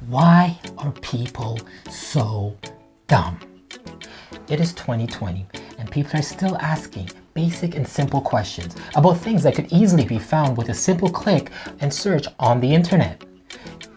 Why are people so dumb? It is 2020 and people are still asking basic and simple questions about things that could easily be found with a simple click and search on the internet.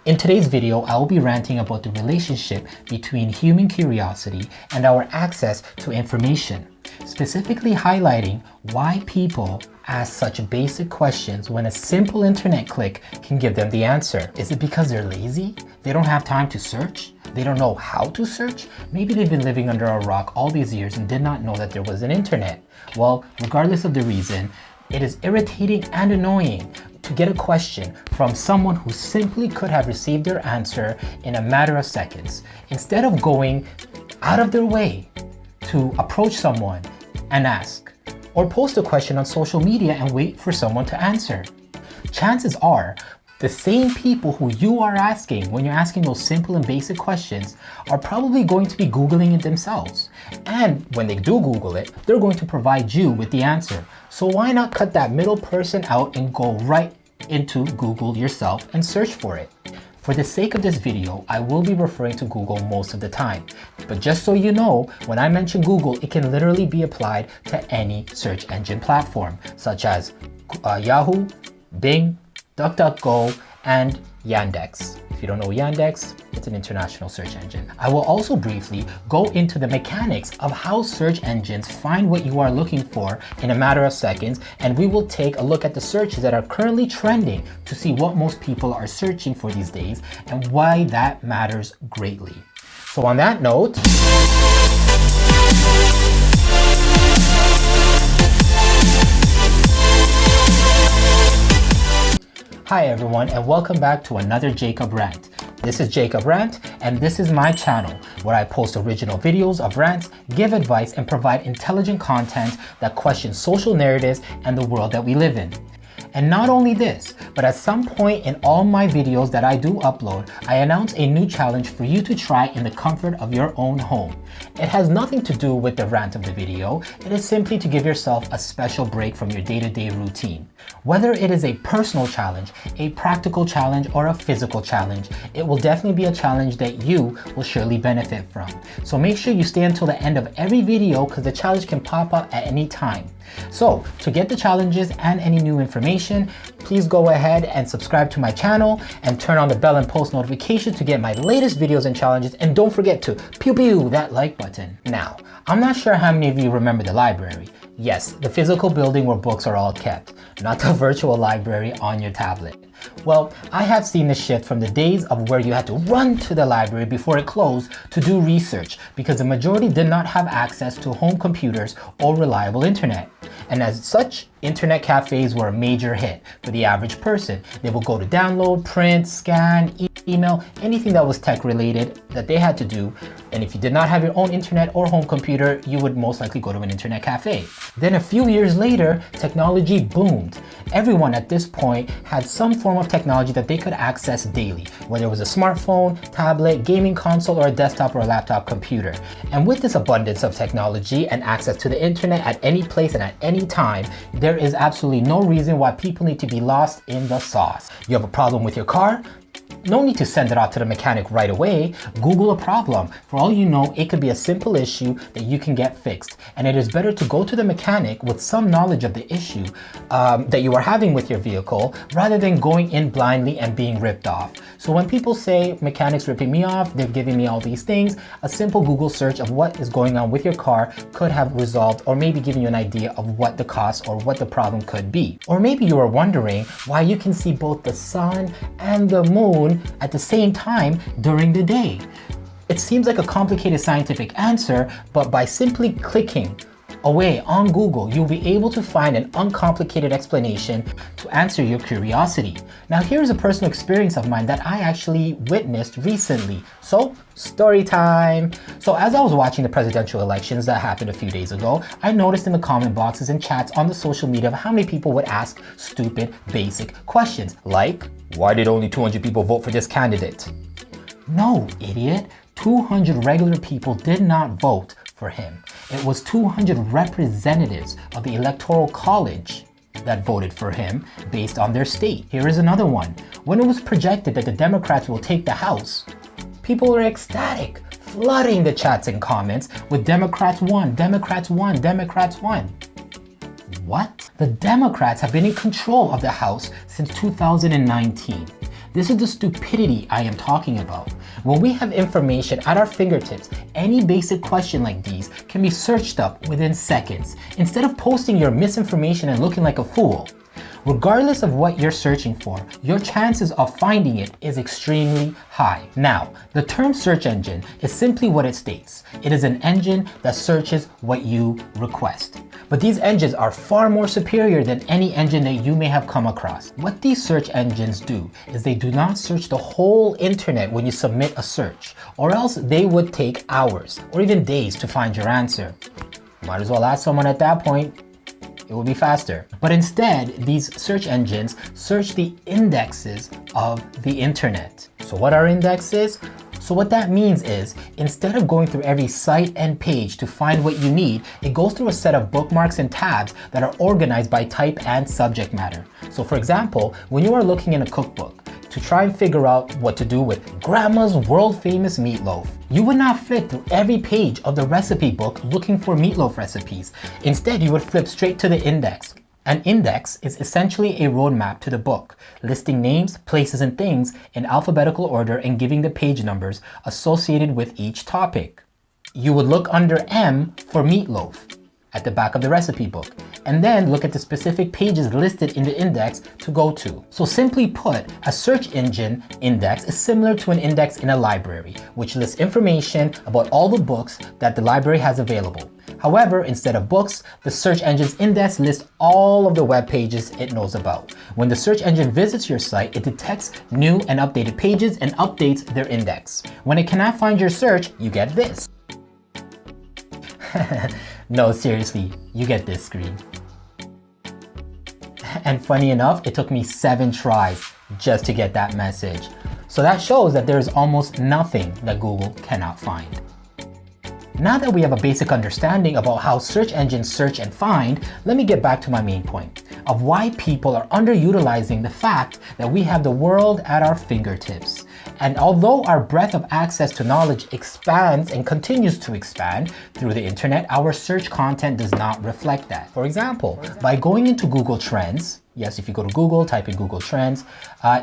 In today's video, I will be ranting about the relationship between human curiosity and our access to information, specifically highlighting why people ask such basic questions when a simple internet click can give them the answer. Is it because they're lazy? They don't have time to search? They don't know how to search? Maybe they've been living under a rock all these years and did not know that there was an internet. Well, regardless of the reason, it is irritating and annoying to get a question from someone who simply could have received their answer in a matter of seconds, instead of going out of their way to approach someone and ask, or post a question on social media and wait for someone to answer. Chances are, the same people who you are asking when you're asking those simple and basic questions are probably going to be Googling it themselves. And when they do Google it, they're going to provide you with the answer. So why not cut that middle person out and go right into Google yourself and search for it? For the sake of this video, I will be referring to Google most of the time. But just so you know, when I mention Google, it can literally be applied to any search engine platform, such as Yahoo, Bing, DuckDuckGo, and Yandex. If you don't know Yandex, it's an international search engine. I will also briefly go into the mechanics of how search engines find what you are looking for in a matter of seconds, and we will take a look at the searches that are currently trending to see what most people are searching for these days and why that matters greatly. So on that note, hi everyone, and welcome back to another Jacob Rant. This is Jacob Rant, and this is my channel where I post original videos of rants, give advice, and provide intelligent content that questions social narratives and the world that we live in. And not only this, but at some point in all my videos that I do upload, I announce a new challenge for you to try in the comfort of your own home. It has nothing to do with the rant of the video. It is simply to give yourself a special break from your day-to-day routine. Whether it is a personal challenge, a practical challenge, or a physical challenge, it will definitely be a challenge that you will surely benefit from. So make sure you stay until the end of every video because the challenge can pop up at any time. So to get the challenges and any new information, please go ahead and subscribe to my channel and turn on the bell and post notifications to get my latest videos and challenges, and don't forget to pew that like button. Now, I'm not sure how many of you remember the library. Yes, the physical building where books are all kept, not the virtual library on your tablet. Well, I have seen the shift from the days of where you had to run to the library before it closed to do research because the majority did not have access to home computers or reliable internet. And as such, internet cafes were a major hit for the average person. They would go to download, print, scan, email, anything that was tech related that they had to do. And if you did not have your own internet or home computer, you would most likely go to an internet cafe. Then a few years later, technology boomed. Everyone at this point had some form of technology that they could access daily, whether it was a smartphone, tablet, gaming console, or a desktop or a laptop computer. And with this abundance of technology and access to the internet at any place and at any time, there is absolutely no reason why people need to be lost in the sauce. You have a problem with your car? No need to send it off to the mechanic right away. Google a problem. For all you know, it could be a simple issue that you can get fixed. And it is better to go to the mechanic with some knowledge of the issue that you are having with your vehicle rather than going in blindly and being ripped off. So when people say mechanics ripping me off, they're giving me all these things, a simple Google search of what is going on with your car could have resolved or maybe given you an idea of what the cost or what the problem could be. Or maybe you are wondering why you can see both the sun and the moon at the same time during the day. It seems like a complicated scientific answer, but by simply clicking away on Google, you'll be able to find an uncomplicated explanation to answer your curiosity. Now here's a personal experience of mine that I actually witnessed recently. So, story time. So as I was watching the presidential elections that happened a few days ago, I noticed in the comment boxes and chats on the social media of how many people would ask stupid, basic questions like, why did only 200 people vote for this candidate? No, idiot. 200 regular people did not vote for him. It was 200 representatives of the Electoral College that voted for him based on their state. Here is another one. When it was projected that the Democrats will take the House, people were ecstatic, flooding the chats and comments with Democrats won, Democrats won, Democrats won. What? The Democrats have been in control of the House since 2019. This is the stupidity I am talking about. When we have information at our fingertips, any basic question like these can be searched up within seconds, instead of posting your misinformation and looking like a fool. Regardless of what you're searching for, your chances of finding it is extremely high. Now, the term search engine is simply what it states. It is an engine that searches what you request. But these engines are far more superior than any engine that you may have come across. What these search engines do is they do not search the whole internet when you submit a search, or else they would take hours or even days to find your answer. Might as well ask someone at that point. It will be faster. But instead, these search engines search the indexes of the internet. So what are indexes? So what that means is, instead of going through every site and page to find what you need, it goes through a set of bookmarks and tabs that are organized by type and subject matter. So for example, when you are looking in a cookbook to try and figure out what to do with Grandma's world-famous meatloaf, you would not flip through every page of the recipe book looking for meatloaf recipes. Instead, you would flip straight to the index. An index is essentially a roadmap to the book, listing names, places, and things in alphabetical order and giving the page numbers associated with each topic. You would look under M for meatloaf at the back of the recipe book, and then look at the specific pages listed in the index to go to. So simply put, a search engine index is similar to an index in a library, which lists information about all the books that the library has available. However, instead of books, the search engine's index lists all of the web pages it knows about. When the search engine visits your site, it detects new and updated pages and updates their index. When it cannot find your search, you get this. No, seriously, you get this screen. And funny enough, it took me 7 tries just to get that message. So that shows that there is almost nothing that Google cannot find. Now that we have a basic understanding about how search engines search and find, let me get back to my main point of why people are underutilizing the fact that we have the world at our fingertips. And although our breadth of access to knowledge expands and continues to expand through the internet, our search content does not reflect that. For example, by going into Google Trends, yes, if you go to Google, type in Google Trends,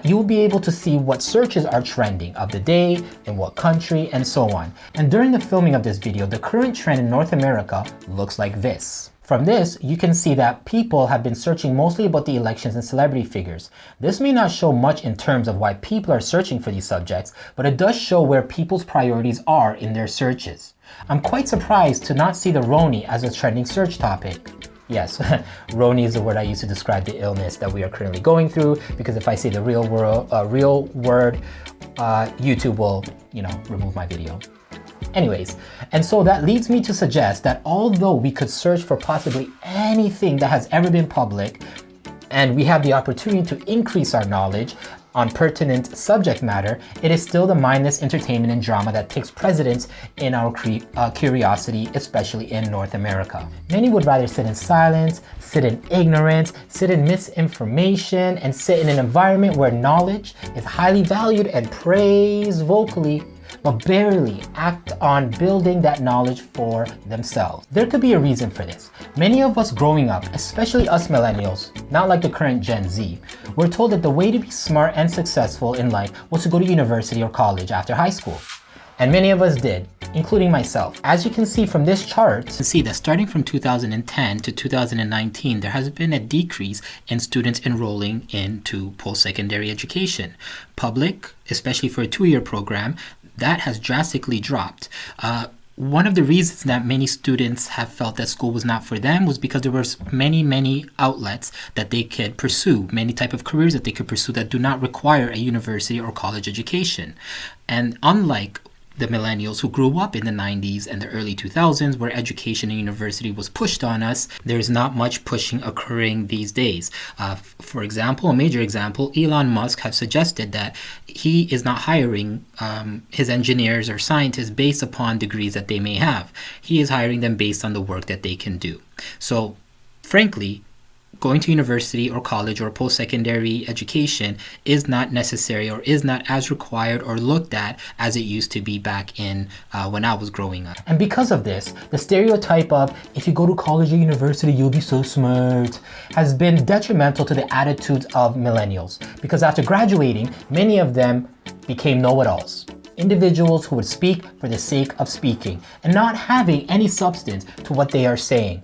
you will be able to see what searches are trending of the day, in what country, and so on. And during the filming of this video, the current trend in North America looks like this. From this, you can see that people have been searching mostly about the elections and celebrity figures. This may not show much in terms of why people are searching for these subjects, but it does show where people's priorities are in their searches. I'm quite surprised to not see the Roni as a trending search topic. Yes, Roni is the word I use to describe the illness that we are currently going through, because if I say the real word, YouTube will, remove my video. Anyways, and so that leads me to suggest that although we could search for possibly anything that has ever been public, and we have the opportunity to increase our knowledge on pertinent subject matter, it is still the mindless entertainment and drama that takes precedence in our curiosity, especially in North America. Many would rather sit in silence, sit in ignorance, sit in misinformation, and sit in an environment where knowledge is highly valued and praised vocally, but barely act on building that knowledge for themselves. There could be a reason for this. Many of us growing up, especially us millennials, not like the current Gen Z, were told that the way to be smart and successful in life was to go to university or college after high school. And many of us did, including myself. As you can see from this chart, you can see that starting from 2010 to 2019, there has been a decrease in students enrolling into post-secondary education. Public, especially for a 2-year program, that has drastically dropped. One of the reasons that many students have felt that school was not for them was because there were many outlets that they could pursue, many type of careers that they could pursue that do not require a university or college education. And unlike the millennials who grew up in the 90s and the early 2000s, where education and university was pushed on us, there's not much pushing occurring these days. For example, a major example, Elon Musk has suggested that he is not hiring his engineers or scientists based upon degrees that they may have. He is hiring them based on the work that they can do. So, frankly, going to university or college or post-secondary education is not necessary or is not as required or looked at as it used to be back in when I was growing up. And because of this, the stereotype of if you go to college or university, you'll be so smart has been detrimental to the attitudes of millennials. Because after graduating, many of them became know-it-alls. Individuals who would speak for the sake of speaking and not having any substance to what they are saying.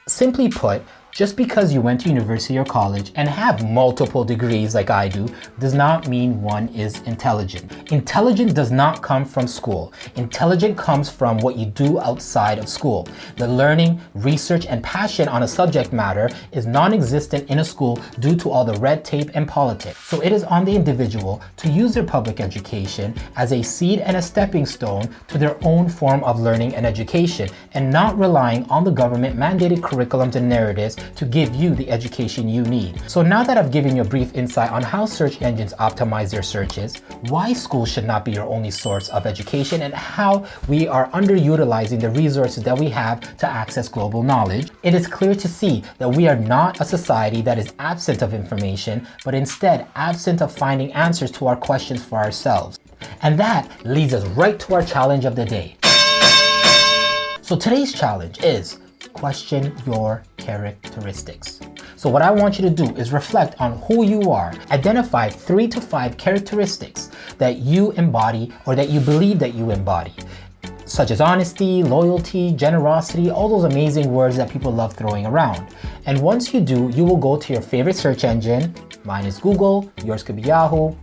Simply put, just because you went to university or college and have multiple degrees like I do, does not mean one is intelligent. Intelligence does not come from school. Intelligence comes from what you do outside of school. The learning, research, and passion on a subject matter is non-existent in a school due to all the red tape and politics. So it is on the individual to use their public education as a seed and a stepping stone to their own form of learning and education, and not relying on the government mandated curriculums and narratives to give you the education you need. So now that I've given you a brief insight on how search engines optimize their searches, why school should not be your only source of education, and how we are underutilizing the resources that we have to access global knowledge, it is clear to see that we are not a society that is absent of information, but instead absent of finding answers to our questions for ourselves. And that leads us right to our challenge of the day. So today's challenge is question your characteristics. So what I want you to do is reflect on who you are. Identify 3 to 5 characteristics that you embody or that you believe that you embody, such as honesty, loyalty, generosity, all those amazing words that people love throwing around. And once you do, you will go to your favorite search engine. Mine is Google, yours could be Yahoo,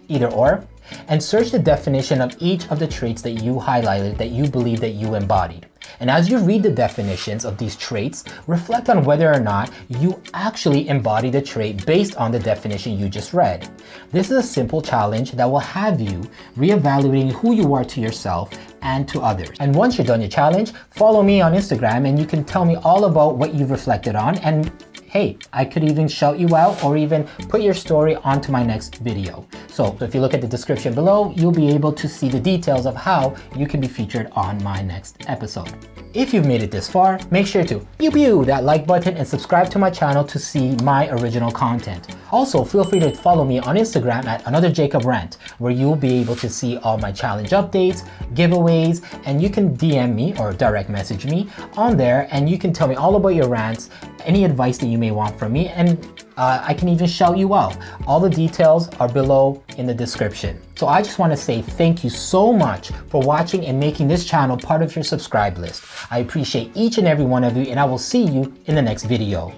either or, and search the definition of each of the traits that you highlighted that you believe that you embodied. And as you read the definitions of these traits, reflect on whether or not you actually embody the trait based on the definition you just read. This is a simple challenge that will have you reevaluating who you are to yourself and to others. And once you're done your challenge, follow me on Instagram and you can tell me all about what you've reflected on, and hey, I could even shout you out or even put your story onto my next video. So if you look at the description below, you'll be able to see the details of how you can be featured on my next episode. If you've made it this far, make sure to pew that like button and subscribe to my channel to see my original content. Also, feel free to follow me on Instagram at Another Jacob Rant, where you'll be able to see all my challenge updates, giveaways, and you can DM me or direct message me on there, and you can tell me all about your rants, any advice that you may want from me, and I can even shout you out. All the details are below in the description. So I just want to say thank you so much for watching and making this channel part of your subscribe list. I appreciate each and every one of you, and I will see you in the next video.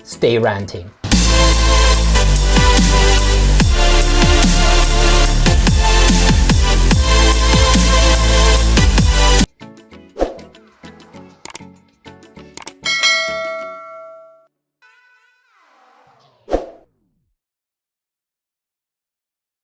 Stay ranting.